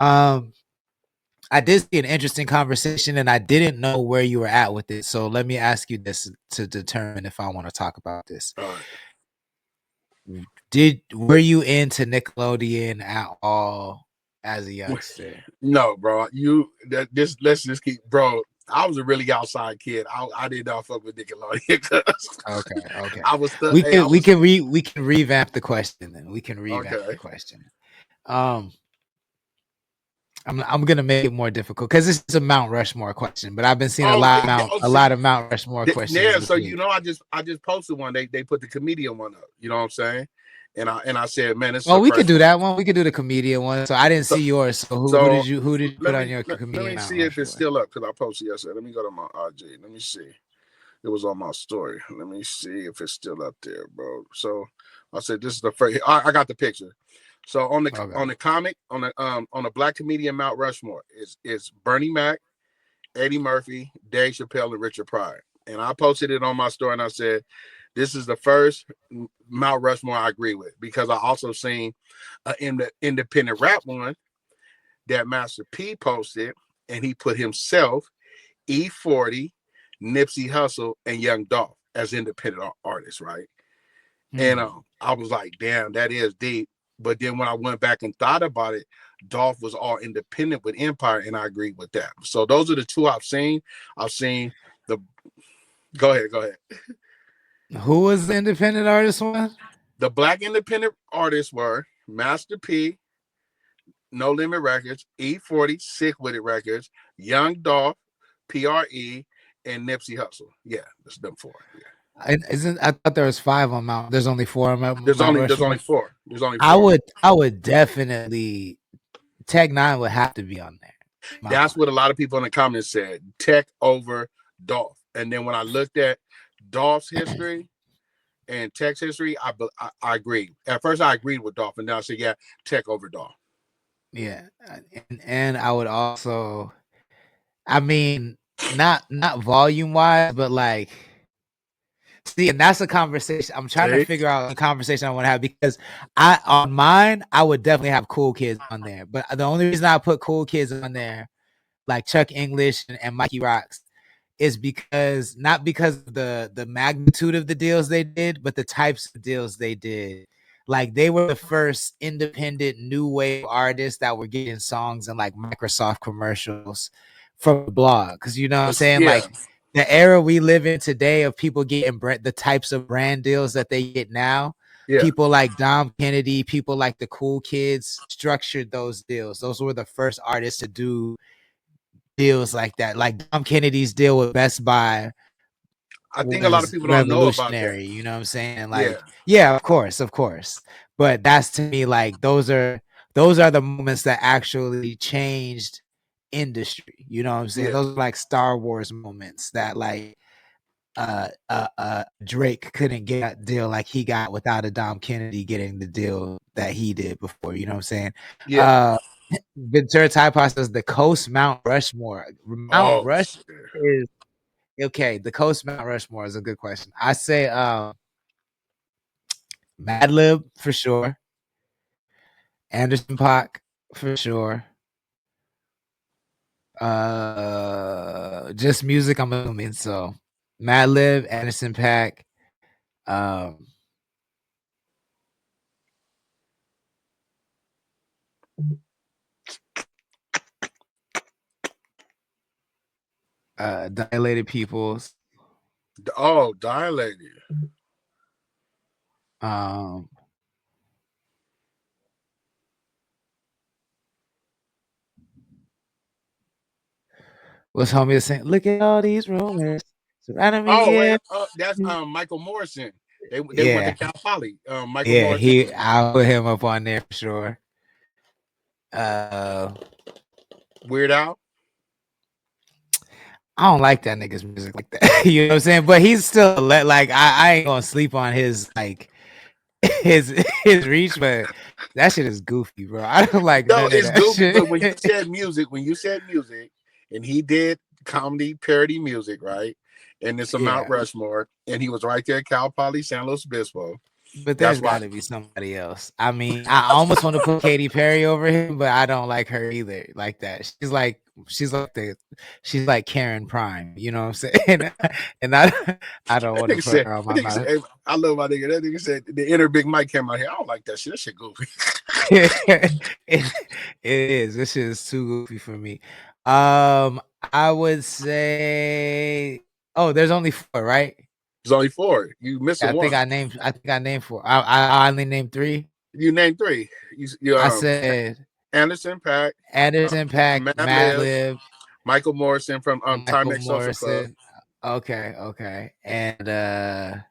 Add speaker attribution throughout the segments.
Speaker 1: Um, I did see an interesting conversation, and I didn't know where you were at with it. So let me ask you this to determine if I want to talk about this.
Speaker 2: All right.
Speaker 1: Were you into Nickelodeon at all as a youngster?
Speaker 2: No, bro. Let's just keep, bro. I was a really outside kid. I did not fuck with Nickelodeon.
Speaker 1: Okay.
Speaker 2: I was
Speaker 1: We can revamp the question then. We can revamp the
Speaker 2: okay.
Speaker 1: question. I'm gonna make it more difficult because this is a Mount Rushmore question, but I've been seeing a lot of Mount Rushmore questions.
Speaker 2: Yeah, so I just posted one. They put the comedian one up. You know what I'm saying? And I said, man, this.
Speaker 1: Well, we could do that one. We could do the comedian one. So I didn't see yours. So who did you put on your comedian?
Speaker 2: Let me see if it's still up because I posted yesterday. Let me go to my IG. Let me see. It was on my story. Let me see if it's still up there, bro. So I said this is the first. I got the picture. So on the comic on the black comedian Mount Rushmore is Bernie Mac, Eddie Murphy, Dave Chappelle, and Richard Pryor. And I posted it on my story and I said, this is the first Mount Rushmore I agree with, because I also seen in the independent rap one that Master P posted, and he put himself, E40, Nipsey Hussle, and Young Dolph as independent artists, right? And I was like, damn, that is deep. But then when I went back and thought about it, Dolph was all independent with Empire, and I agreed with that. So those are the two I've seen. I've seen the. Go ahead.
Speaker 1: Who was the independent artist one?
Speaker 2: The black independent artists were Master P, No Limit Records, E40, Sick With It Records, Young Dolph, PRE, and Nipsey Hussle. Yeah, that's them four. Yeah.
Speaker 1: I thought there was 5 on Mount. There's only 4 on Mount.
Speaker 2: There's only 4. There's only 4.
Speaker 1: I would definitely Tech 9 would have to be on there.
Speaker 2: That's what a lot of people in the comments said. Tech over Dolph. And then when I looked at Dolph's history and Tech's history, I agreed. At first, I agreed with Dolph, and then I said, yeah, Tech over Dolph.
Speaker 1: Yeah, and I would also, I mean, not volume wise, but like, see, and that's a conversation I'm trying to figure out. A conversation I want to have, because on mine I would definitely have Cool Kids on there, but the only reason I put Cool Kids on there, like Chuck English and Mikey Rocks, is because not because of the magnitude of the deals they did, but the types of deals they did. Like, they were the first independent new wave artists that were getting songs in like Microsoft commercials from the blog. Because you know what I'm saying? Yeah. Like, the era we live in today of people getting the types of brand deals that they get now. Yeah. People like Dom Kennedy, people like the Cool Kids structured those deals. Those were the first artists to do deals like that. Like Dom Kennedy's deal with Best Buy,
Speaker 2: I think a lot of people don't know about that.
Speaker 1: You know what I'm saying? Like, yeah, of course. But that's, to me, like, those are the moments that actually changed industry. You know what I'm saying? Yeah. Those are like Star Wars moments that, like, Drake couldn't get a deal like he got without a Dom Kennedy getting the deal that he did before. You know what I'm saying? Yeah. Ventura Taipa says the Coast Mount Rushmore. Mount Rushmore is okay. The Coast Mount Rushmore is a good question. I say Madlib for sure. Anderson .Paak for sure. Just music, I'm assuming. So Madlib, Anderson .Paak. Dilated Peoples.
Speaker 2: Oh, Dilated.
Speaker 1: What's homie saying? Look at all these rumors surrounding me.
Speaker 2: That's Michael Morrison. They went to Cal Poly. Michael
Speaker 1: Morrison. I'll put him up on there for sure.
Speaker 2: Weird Al.
Speaker 1: I don't like that nigga's music like that. You know what I'm saying? But he's still like, I ain't gonna sleep on his like his reach, but that shit is goofy, bro. I don't like
Speaker 2: no, it's goofy.
Speaker 1: Shit.
Speaker 2: But when you said music, and he did comedy parody music, right? And it's a Mount Rushmore, and he was right there at Cal Poly, San Luis Obispo.
Speaker 1: But
Speaker 2: That's
Speaker 1: there's
Speaker 2: why.
Speaker 1: got to be somebody else. I mean, I almost want to put Katy Perry over him, but I don't like her either. Like that, she's like Karen Prime. You know what I'm saying? And I don't want to put her on
Speaker 2: That
Speaker 1: my
Speaker 2: nigga said,
Speaker 1: mouth.
Speaker 2: hey, I love my nigga. That nigga said the inner Big Mike came out here. I don't like that shit. That shit goofy.
Speaker 1: it is. This shit is too goofy for me. I would say. Oh, there's only 4, right?
Speaker 2: There's only 4. You missing one.
Speaker 1: I think I named 4. I only named 3.
Speaker 2: You named 3. You
Speaker 1: I said
Speaker 2: Anderson .Paak,
Speaker 1: Anderson .Paak,
Speaker 2: Mad
Speaker 1: Mad
Speaker 2: Lib,
Speaker 1: Lib,
Speaker 2: Michael Morrison from
Speaker 1: Michael
Speaker 2: Timex Social Club.
Speaker 1: Morrison. Okay. And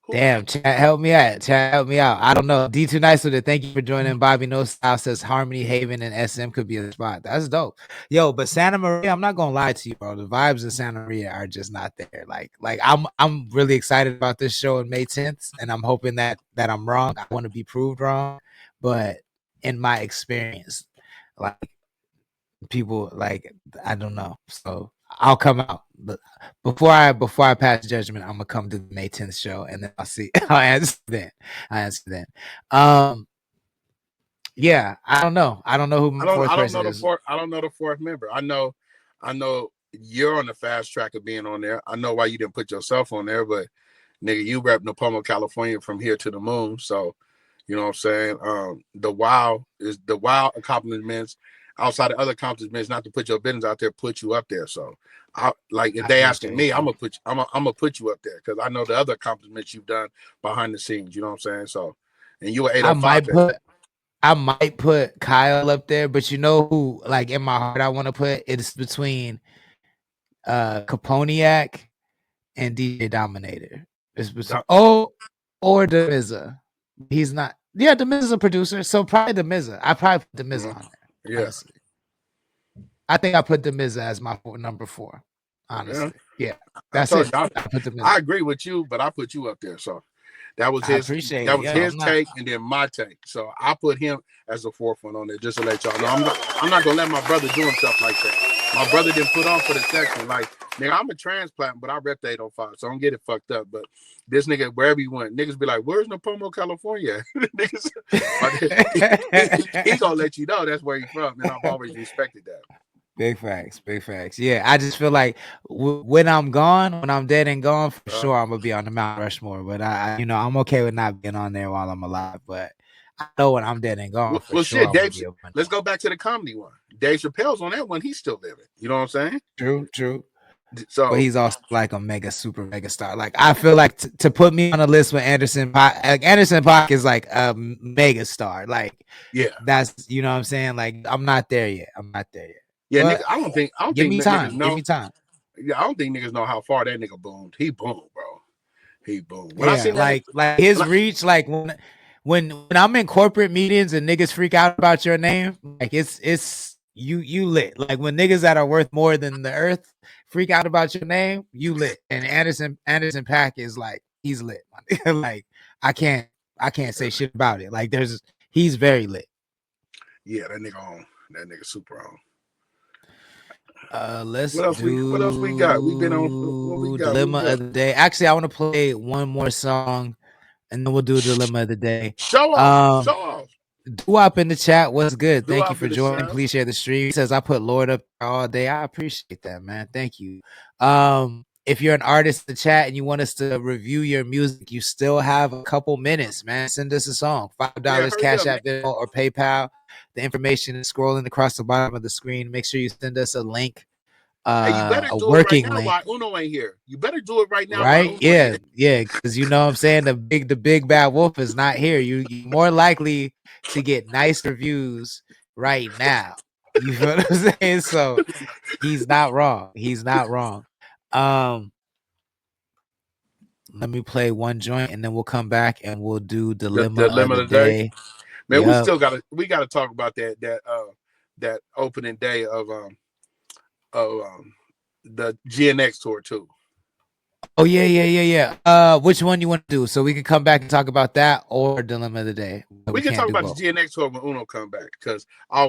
Speaker 2: Who
Speaker 1: damn, chat, help me out. Chat, help me out. I don't know. D2 Nice with it. Thank you for joining. Bobby No Style says Harmony, Haven, and SM could be a spot. That's dope. Yo, but Santa Maria, I'm not gonna lie to you, bro. The vibes in Santa Maria are just not there. Like I'm really excited about this show on May 10th, and I'm hoping that I'm wrong. I want to be proved wrong, but in my experience, like people, like I don't know. So I'll come out. But before I pass judgment, I'm gonna come to the May 10th show, and then I'll see. I'll answer then. Yeah, I don't know. I don't know who my fourth
Speaker 2: I don't
Speaker 1: person
Speaker 2: know the
Speaker 1: is.
Speaker 2: fourth. I don't know the 4th member. I know you're on the fast track of being on there. I know why you didn't put yourself on there, but nigga, you rep Napomo, California from here to the moon. So you know what I'm saying? The wow accomplishments outside of other accomplishments, not to put your business out there, put you up there. So I like if
Speaker 1: I
Speaker 2: they asking
Speaker 1: appreciate
Speaker 2: me, I'm
Speaker 1: that.
Speaker 2: gonna put you up there because I know the other accomplishments you've done behind the scenes. You know what I'm saying? So and you were 805 at that.
Speaker 1: I might put Kyle up there, but you know who, like in my heart, I want to put it's between Caponiac and DJ Dominator. It's between or Demiza. He's not. Yeah, Demiza's a producer, so probably Demiza. I probably put Demiza on there.
Speaker 2: Yeah.
Speaker 1: Honestly, I think I put Demiza as my number 4.
Speaker 2: Yeah.
Speaker 1: Honestly, yeah,
Speaker 2: I
Speaker 1: that's
Speaker 2: told
Speaker 1: it.
Speaker 2: you
Speaker 1: I put Demiza.
Speaker 2: I agree with you, but I put you up there. So that was
Speaker 1: I appreciate it. Yo,
Speaker 2: his take and then my take. So I put him as the 4th one on there just to let y'all know. I'm not gonna let my brother do himself like that. My brother didn't put on for the section. Like, nigga, I'm a transplant, but I rep the 805, so don't get it fucked up. But this nigga, wherever he went, niggas be like, where's Napomo, California? Niggas, he gonna let you know that's where he's from, and I've always respected that.
Speaker 1: Big facts. Yeah, I just feel like when I'm gone, when I'm dead and gone, for sure I'm gonna be on the Mount Rushmore. But I'm okay with not being on there while I'm alive. But I know when I'm dead and gone, for sure
Speaker 2: shit,
Speaker 1: I'm
Speaker 2: Dave.
Speaker 1: gonna be
Speaker 2: Let's go back to the comedy one. Dave Chappelle's on that one. He's still living. You know what I'm
Speaker 1: saying? True.
Speaker 2: So,
Speaker 1: but he's also like a super mega star. Like I feel like to put me on a list with Anderson .Paak, like Anderson .Paak is like a mega star. Like
Speaker 2: yeah,
Speaker 1: that's what I'm saying. Like I'm not there yet.
Speaker 2: Yeah,
Speaker 1: but
Speaker 2: nigga, I don't think
Speaker 1: give me time.
Speaker 2: niggas know.
Speaker 1: Give me time.
Speaker 2: Yeah, I don't think niggas know how far that nigga boomed. He boomed, bro. He boomed.
Speaker 1: When I seen that, like his reach, like when I'm in corporate meetings and niggas freak out about your name, like it's you lit. Like when niggas that are worth more than the earth freak out about your name, you lit. And Anderson .Paak is like he's lit. Like I can't say shit about it. Like he's very lit.
Speaker 2: Yeah, that nigga on. That nigga super on.
Speaker 1: Let's
Speaker 2: what else we got? We've been on what we got.
Speaker 1: Dilemma of the day. Actually, I want to play one more song and then we'll do Dilemma of the day.
Speaker 2: Show off.
Speaker 1: Doo-Wop in the chat. What's good? Thank you for joining.
Speaker 2: Chat.
Speaker 1: Please share the stream. He says I put Lord up all day. I appreciate that, man. Thank you. If you're an artist in the chat and you want us to review your music, you still have a couple minutes, man. Send us a song. $5 Cash App, Venmo, or PayPal. The information is scrolling across the bottom of the screen. Make sure you send us a link.
Speaker 2: Hey, you better do it right now while Uno ain't here. You better do it right now while Uno ain't here.
Speaker 1: Yeah, because you know what I'm saying, the big bad wolf is not here. You're more likely to get nice reviews right now. You feel what I'm saying? So he's not wrong. Let me play one joint and then we'll come back and we'll do Dilemma of the day.
Speaker 2: Man, we gotta talk about that opening day of the GNX tour too.
Speaker 1: Oh yeah. Which one you want to do? So we can come back and talk about that or dilemma of the day.
Speaker 2: We can talk about the GNX tour when Uno come back because I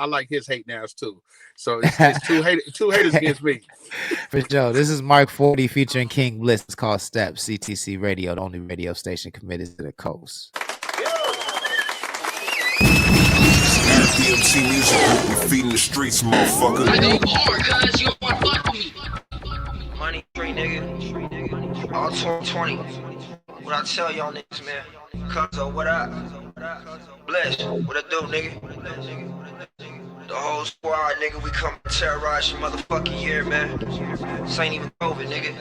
Speaker 2: like his hate nails too. So it's two haters against me.
Speaker 1: For sure. This is Mark 40 featuring King Bliss. It's called Steps. CTC Radio, the only radio station committed to the coast.
Speaker 3: DMC music group, we feeding the streets, motherfucker.
Speaker 4: I go hard, cuz you don't want to fuck with me.
Speaker 5: Money free, nigga. All 2020. What I tell y'all niggas, man. Cuzzo, what up? Bless, what I do, nigga? The whole squad, nigga, we come to terrorize your motherfucking year, man. This ain't even COVID, nigga.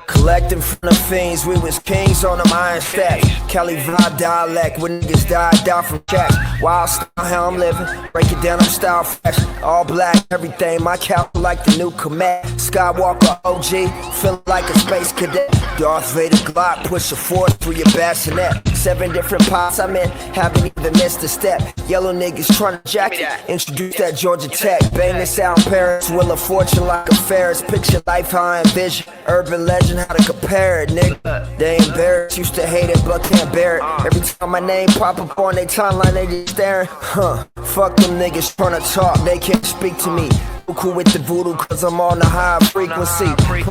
Speaker 5: Collecting from the fiends, we was kings on them iron stacks. Cali vibe dialect, when niggas die from checks. Wild style, how I'm living, break it down, I'm style fresh. All black, everything, my couch like the new Komet. Skywalker OG, feeling like a space cadet. Darth Vader Glock, push a force through your bassinet. 7 different pots I'm in, haven't even missed a step. Yellow niggas trying to jack it, introduce that Georgia Tech. Bang the sound parents, Wheel of Fortune like a Ferris. Picture life how I envision, urban legend how to compare it, nigga. They embarrassed, used to hate it, but can't bear it. Every time my name pop up on their timeline, they just staring. Fuck them niggas trying to talk, they can't speak to me. Cool with the voodoo, cause I'm on the high frequency.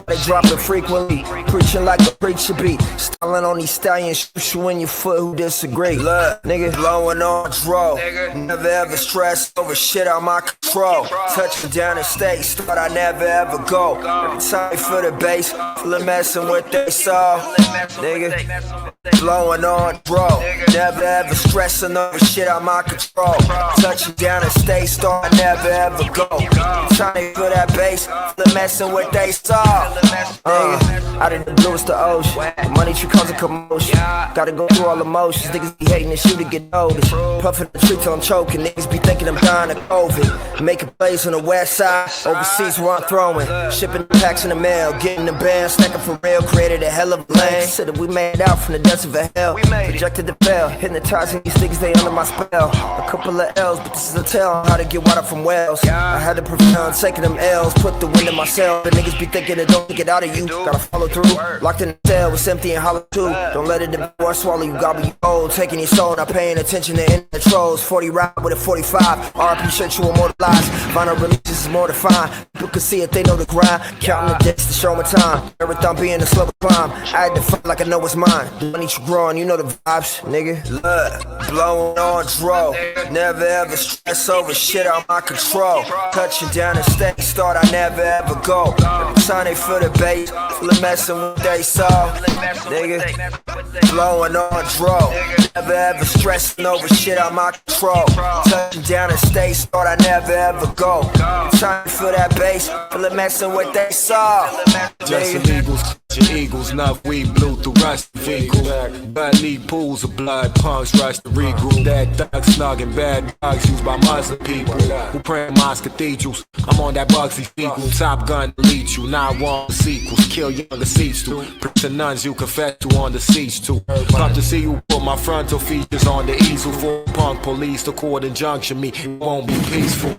Speaker 5: They drop it frequently, preaching like a preacher beat. Styling on these stallions, shoot you in your foot who disagree. Look, niggas blowing on dro. Never ever stress over shit out my control. Touching down the States, thought I never ever go. Every time for the bass, full of messing with they soul. Nigga, blowing on dro. Never ever stressing over shit out my control. Touching down the States, thought I never ever go. Trying for that bass, the messing with they saw. Out of the blue, it's the ocean. Money tree cause a commotion. Gotta go through all the motions. Niggas be hating this shit to get noticed. Puffing the tree till I'm choking. Niggas be thinking I'm dying of COVID. Making plays on the west side, overseas where I'm throwing. Shipping packs in the mail, getting the band, stacking for real. Created a hell of a lane. Consider we made out from the depths of a hell. Projected the bell, hypnotizing these niggas, they under my spell. A couple of L's, but this is a tale on how to get water from wells. I had to prevent taking them L's, put the wind in myself. The niggas be thinking it don't get out of you. Gotta follow through. Locked in the cell, it's empty and hollow too. Don't let it devour, swallow you, gobble you old. Taking your soul, not paying attention to any the trolls. 40 ride with a 45. RP shirt you immortalized. Vinyl releases is more defined. People can see it, they know the grind. Counting the days to show my time. Marathon being a slow climb. I had to fight like I know it's mine. The money you growing, you know the vibes, nigga. Look, blowing on dro. Never ever stress over shit out my control. Touching down the States, thought I never ever go. Every time they feel the bass, full of messing with they saw. Nigga, blowing on dro. Never ever stressing over shit out my control. Touching down the States, thought I never ever go. Every time they feel that bass, full of messing with they saw.
Speaker 3: Just illegals, your eagles, not weed blue through rust vehicle. Bad league pools of blood, punks rush to regroup. That thug snug and bad dogs used by Muslim people who pray in mosque cathedrals. I'm on that Bugsy sequel, Top Gun delete you. Now I want sequels, kill younger seats too. Preaching nuns you confess to on the seats too. Come to see you put my frontal features on the easel for punk police. The court injunction me, it won't be peaceful.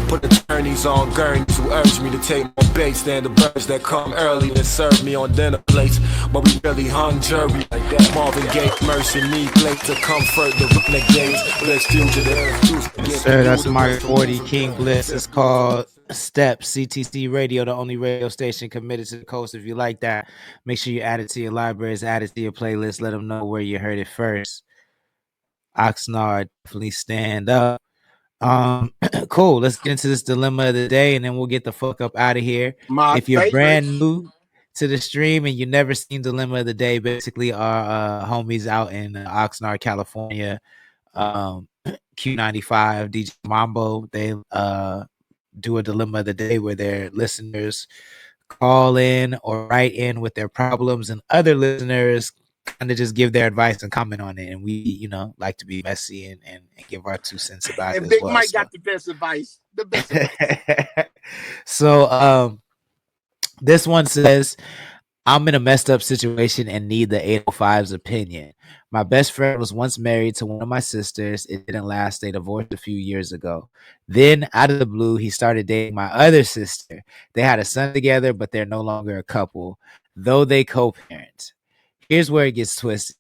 Speaker 3: Put attorneys on gurneys who urge me to take more baits than the birds that come early and serve me on dinner plates. But we really hung jury like that. Marvin Gaye, Mercy, me, plate to comfort the renegades. Bliss fugitive.
Speaker 1: Sir, that's Mark 40, King Bliss. It's called Steps, CTC Radio, the only radio station committed to the coast. If you like that, make sure you add it to your libraries, add it to your playlist. Let them know where you heard it first. Oxnard, definitely stand up. Cool. Let's get into this dilemma of the day, and then we'll get the fuck up out of here. If you're brand new to the stream and you never seen dilemma of the day, basically our homies out in Oxnard, California, Q95, DJ Mambo, they do a dilemma of the day where their listeners call in or write in with their problems, and other listeners kind of just give their advice and comment on it, and we, like to be messy and give our 2 cents about it.
Speaker 2: And Big Mike got the best advice. The best advice.
Speaker 1: So, this one says, I'm in a messed up situation and need the 805's opinion. My best friend was once married to one of my sisters. It didn't last. They divorced a few years ago. Then, out of the blue, he started dating my other sister. They had a son together, but they're no longer a couple, though they co-parent. Here's where it gets twisted.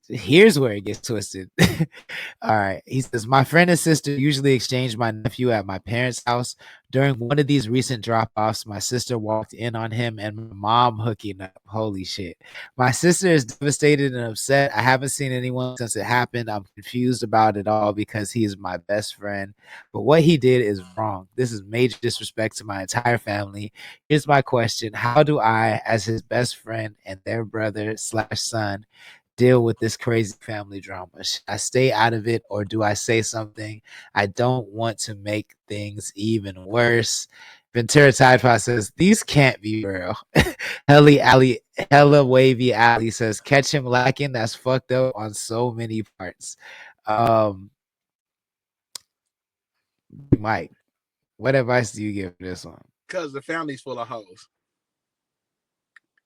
Speaker 1: All right. He says, my friend and sister usually exchange my nephew at my parents' house. During one of these recent drop-offs, my sister walked in on him and my mom hooking up. Holy shit. My sister is devastated and upset. I haven't seen anyone since it happened. I'm confused about it all because he is my best friend. But what he did is wrong. This is major disrespect to my entire family. Here's my question. How do I, as his best friend and their brother/son, deal with this crazy family drama? Should I stay out of it or do I say something? I don't want to make things even worse. Ventura Tide Pod says, these can't be real. Hella Wavy Alley says, catch him lacking. That's fucked up on so many parts. Mike, what advice do you give for this one?
Speaker 2: Because the family's full of hoes.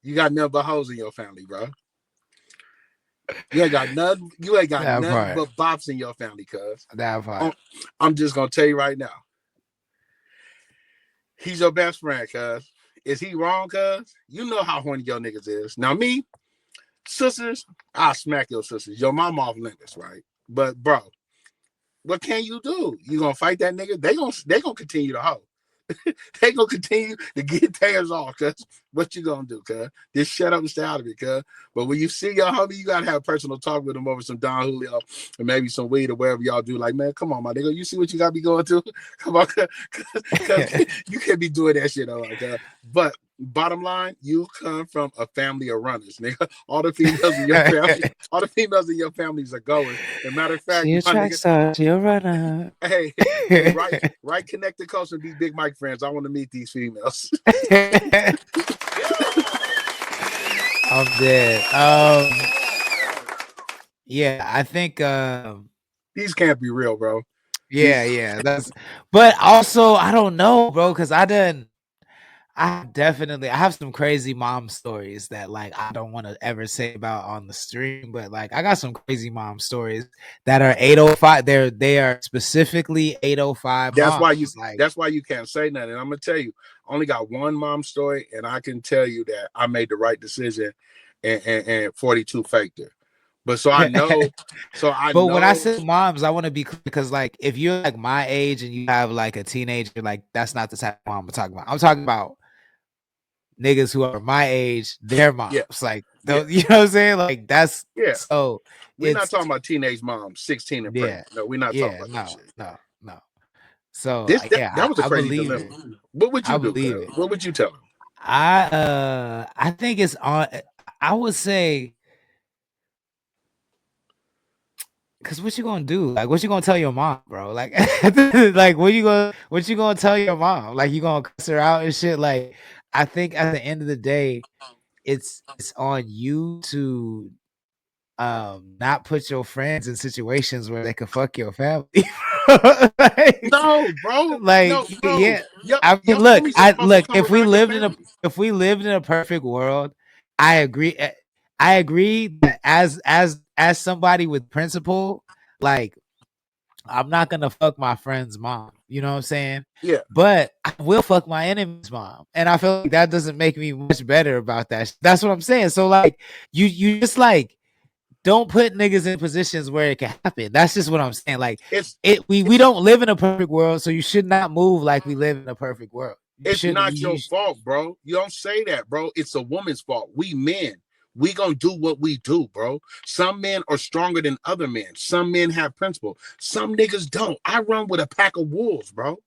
Speaker 2: You got nothing but hoes in your family, bro. You ain't got nothing but bops in your family, cuz.
Speaker 1: That part.
Speaker 2: I'm just gonna tell you right now. He's your best friend, cuz. Is he wrong, cuz? You know how horny your niggas is. Now me, sisters, I'll smack your sisters. Your mom off limits, right? But bro, what can you do? You gonna fight that nigga? They gonna continue to hoe. They gonna continue to get theirs off, cuz. What you gonna do, cuz? Just shut up and stay out of it, cuz. But when you see your homie, you gotta have a personal talk with him over some Don Julio and maybe some weed or whatever y'all do. Like, man, come on, my nigga. You see what you gotta be going through? Come on, cuz you can't be doing that shit, cuz. But bottom line, you come from a family of runners, nigga. All the females in your families are going. As a matter of fact,
Speaker 1: she a track star, she a runner.
Speaker 2: Hey, right connected coast and be Big Mike friends. I want to meet these females.
Speaker 1: I'm dead. Yeah, I think
Speaker 2: these can't be real, bro.
Speaker 1: Yeah, but also I don't know, bro, because I have some crazy mom stories that like I don't want to ever say about on the stream, but like I got some crazy mom stories that are 805. They are specifically 805
Speaker 2: that's
Speaker 1: moms.
Speaker 2: That's why you can't say nothing. I'm gonna tell you, I only got one mom story, and I can tell you that I made the right decision and 42 faked her. But I know.
Speaker 1: But when I say moms, I want to be clear because, like, if you're like my age and you have like a teenager, like that's not the type of mom I'm talking about. I'm talking about niggas who are my age, their moms. Yeah. Like, those, you know what I'm saying? Like, that's So
Speaker 2: we're not talking about teenage moms, 16 and pregnant. No, we're not talking about that shit.
Speaker 1: No. So
Speaker 2: that was a crazy dilemma. What would you do? What would you tell them?
Speaker 1: I think it's on. I would say. Cause what you gonna do? Like, what you gonna tell your mom, bro? Like, like what you gonna tell your mom? Like, you gonna cuss her out and shit? Like, I think at the end of the day, it's on you to not put your friends in situations where they could fuck your family.
Speaker 2: Like, no, bro.
Speaker 1: Like, no, bro. Yeah. I mean, look. If we lived in a perfect world, I agree. I agree that as somebody with principle, like I'm not gonna fuck my friend's mom. You know what I'm saying?
Speaker 2: Yeah.
Speaker 1: But I will fuck my enemy's mom, and I feel like that doesn't make me much better about that. That's what I'm saying. So like, you just like don't put niggas in positions where it can happen. That's just what I'm saying. Like we don't live in a perfect world, so you should not move like we live in a perfect world.
Speaker 2: It's not your fault, bro. You don't say that, bro. It's a woman's fault. We men. We gonna do what we do, bro. Some men are stronger than other men. Some men have principle. Some niggas don't. I run with a pack of wolves, bro.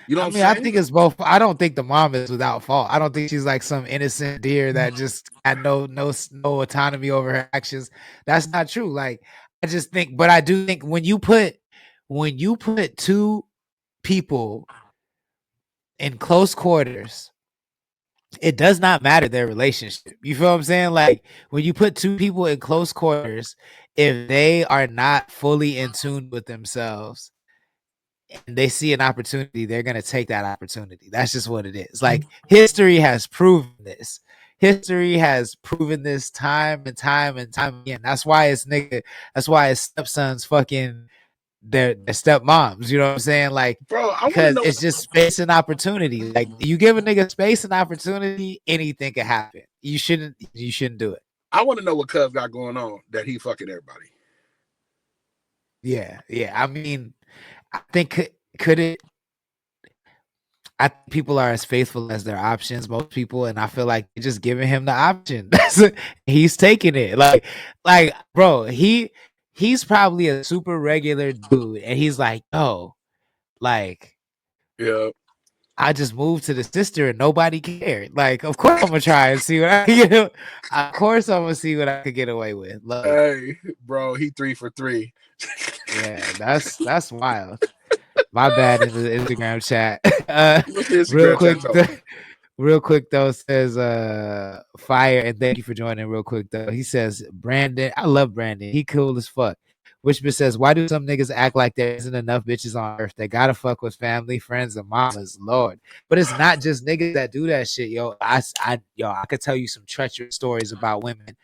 Speaker 2: You know what I'm saying?
Speaker 1: I think it's both. I don't think the mom is without fault. I don't think she's like some innocent deer that just had no autonomy over her actions. That's not true. Like I just think, but I do think when you put two people in close quarters, it does not matter their relationship. You feel what I'm saying? Like when you put two people in close quarters, if they are not fully in tune with themselves and they see an opportunity, they're going to take that opportunity. That's just what it is. Like history has proven this. history has proven this time and time and time again. That's why his stepsons fucking their stepmoms. You know what I'm saying? Like,
Speaker 2: bro, I want to
Speaker 1: because
Speaker 2: know.
Speaker 1: it's just space and opportunity. Like, you give a nigga space and opportunity, anything can happen. You shouldn't do it.
Speaker 2: I want to know what Cuz got going on that he fucking everybody.
Speaker 1: Yeah. I mean, I think could it. I think people are as faithful as their options, most people, and I feel like they're just giving him the option. He's taking it. Like, bro, he's probably a super regular dude, and he's like, oh, like,
Speaker 2: yeah,
Speaker 1: I just moved to the sister and nobody cared. Like, of course I'm gonna try and see what of course I'm gonna see what I could get away with. Like,
Speaker 2: hey, bro, he 3 for 3.
Speaker 1: yeah, that's wild. My bad in the Instagram chat. Real quick though, says fire, and thank you for joining real quick though. He says, Brandon, I love Brandon. He cool as fuck. Wishbit says, why do some niggas act like there isn't enough bitches on earth? They gotta fuck with family, friends, and mamas, Lord. But it's not just niggas that do that shit, yo. I could tell you some treacherous stories about women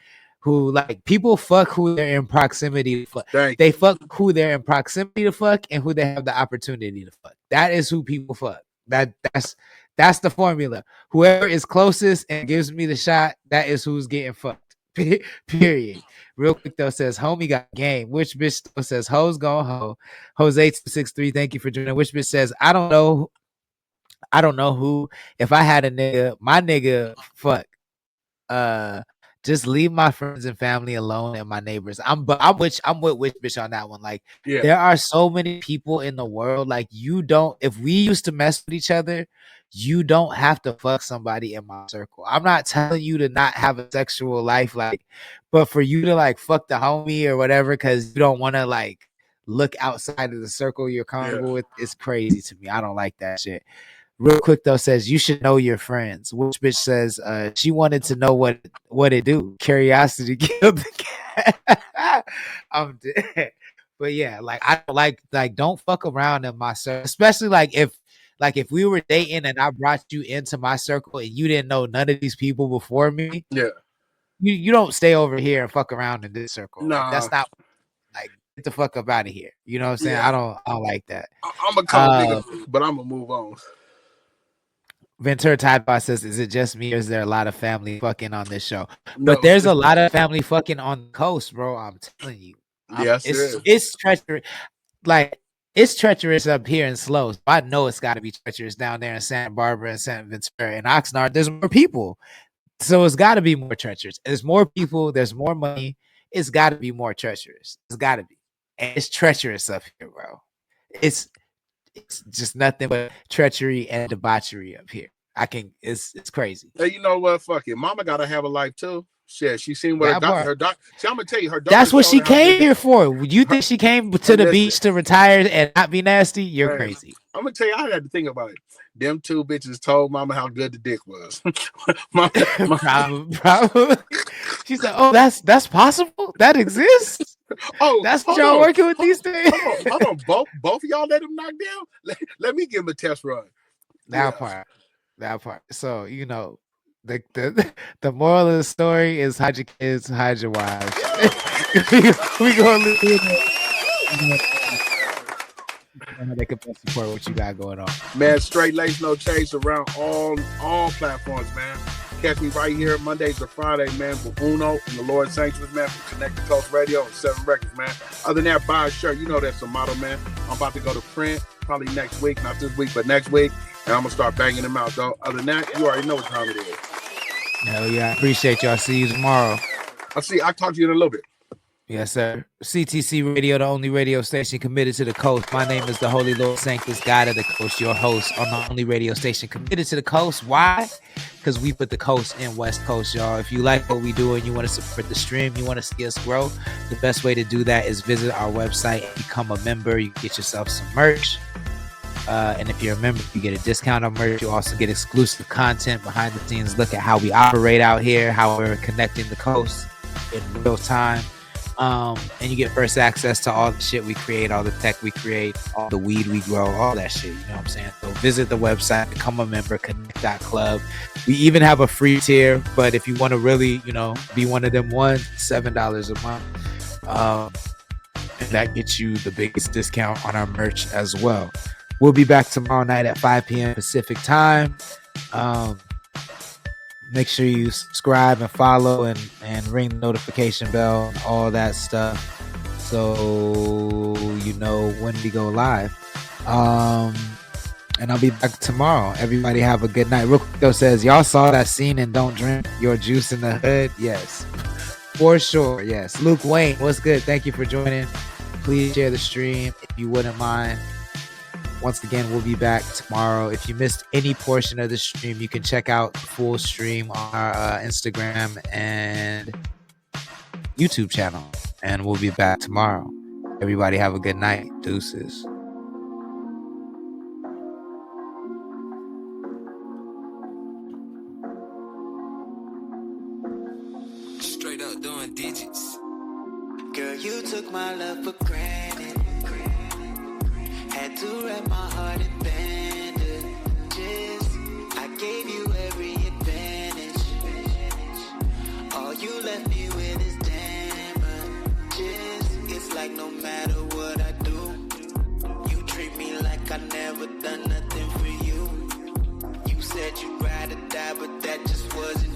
Speaker 1: who, like, people fuck who they're in proximity to fuck. They fuck who they're in proximity to fuck and who they have the opportunity to fuck. That is who people fuck. That's the formula. Whoever is closest and gives me the shot, that is who's getting fucked. Period. Real quick though, says homie got game. Which bitch though says hoes gone ho. Jose 263, thank you for joining. Which bitch says I don't know who. If I had a nigga, my nigga, fuck. Just leave my friends and family alone and my neighbors. I'm with Witch Bitch on that one. Like, there are so many people in the world. Like, if we used to mess with each other, you don't have to fuck somebody in my circle. I'm not telling you to not have a sexual life, like, but for you to like fuck the homie or whatever because you don't want to like look outside of the circle you're comfortable with, is crazy to me. I don't like that shit. Real quick though, says you should know your friends. Which bitch says she wanted to know what it do. Curiosity killed the cat. I'm dead. But yeah, like I like don't fuck around in my circle, especially like if we were dating and I brought you into my circle and you didn't know none of these people before me.
Speaker 2: Yeah,
Speaker 1: you don't stay over here and fuck around in this circle.
Speaker 2: Nah.
Speaker 1: Like, that's not, like, get the fuck up out of here. You know what I'm saying?
Speaker 2: Yeah.
Speaker 1: I don't like that.
Speaker 2: I'm a couple niggas, but I'm gonna move on.
Speaker 1: Ventura Tide Bot says, is it just me or is there a lot of family fucking on this show? No, but there's a lot of family fucking on the coast, bro. I'm telling you.
Speaker 2: Yes,
Speaker 1: it's treacherous. Like, it's treacherous up here in Slow. So I know it's got to be treacherous down there in Santa Barbara and Santa Ventura and Oxnard. There's more people. So it's got to be more treacherous. There's more people. There's more money. It's got to be more treacherous. It's got to be. And it's treacherous up here, bro. It's just nothing but treachery and debauchery up here. It's crazy.
Speaker 2: Hey, you know what? Fuck it. Mama gotta have a life too. Shit, she seen what her doctor. See, I'm gonna tell you, her doctor.
Speaker 1: That's what she came here for. You think she came to the beach to retire and not be nasty? You're crazy.
Speaker 2: I'm gonna tell you, I had to think about it. Them two bitches told Mama how good the dick was.
Speaker 1: Probably. She said, "Oh, that's possible. That exists. Oh, that's what y'all working with these days."
Speaker 2: Hold on. Both of y'all let him knock down. Let me give him a test run.
Speaker 1: That part. So, you know, the moral of the story is hide your kids, hide your wives. we gonna leave it. They can best support what you got going on.
Speaker 2: Man, straight lace, no chase around all platforms, man. Catch me right here Mondays to Friday, man, with Uno and the Lord Sanctuary, man, from Connect the Coast Radio and 7 Records, man. Other than that, buy a shirt. You know that's the motto, man. I'm about to go to print probably next week, not this week, but next week. And I'm going to start banging them out, though. Other than that, you already know what time it is.
Speaker 1: Hell yeah. I appreciate y'all. See you tomorrow.
Speaker 2: I'll talk to you in a little bit.
Speaker 1: Yes, sir. CTC Radio, the only radio station committed to the coast. My name is the Holy Lord Sanctus, God of the Coast, your host on the only radio station committed to the coast. Why? Because we put the coast in West Coast, y'all. If you like what we do and you want to support the stream, you want to see us grow, the best way to do that is visit our website and become a member. You get yourself some merch. And if you're a member, you get a discount on merch. You also get exclusive content, behind the scenes look at how we operate out here, how we're connecting the coast in real time. And you get first access to all the shit we create, all the tech we create, all the weed we grow, all that shit. You know what I'm saying? So visit the website, become a member, connxct.club. We even have a free tier, but if you want to really, you know, be one of them ones, $7 a month. And that gets you the biggest discount on our merch as well. We'll be back tomorrow night at 5 p.m. Pacific time. Make sure you subscribe and follow and ring the notification bell and all that stuff so you know when we go live. And I'll be back tomorrow. Everybody have a good night. Real quick though says, y'all saw that scene in Don't Drink Your Juice in the Hood? Yes, for sure. Yes. Luke Wayne, what's good? Thank you for joining. Please share the stream if you wouldn't mind. Once again, we'll be back tomorrow. If you missed any portion of the stream, you can check out the full stream on our Instagram and YouTube channel. And we'll be back tomorrow. Everybody have a good night. Deuces.
Speaker 3: Straight up doing digits.
Speaker 6: Girl, you took my love for granted. Had to wrap my heart in bandages. I gave you every advantage. All you left me with is damages. It's like no matter what I do, you treat me like I never done nothing for you. You said you'd ride or die, but that just wasn't true.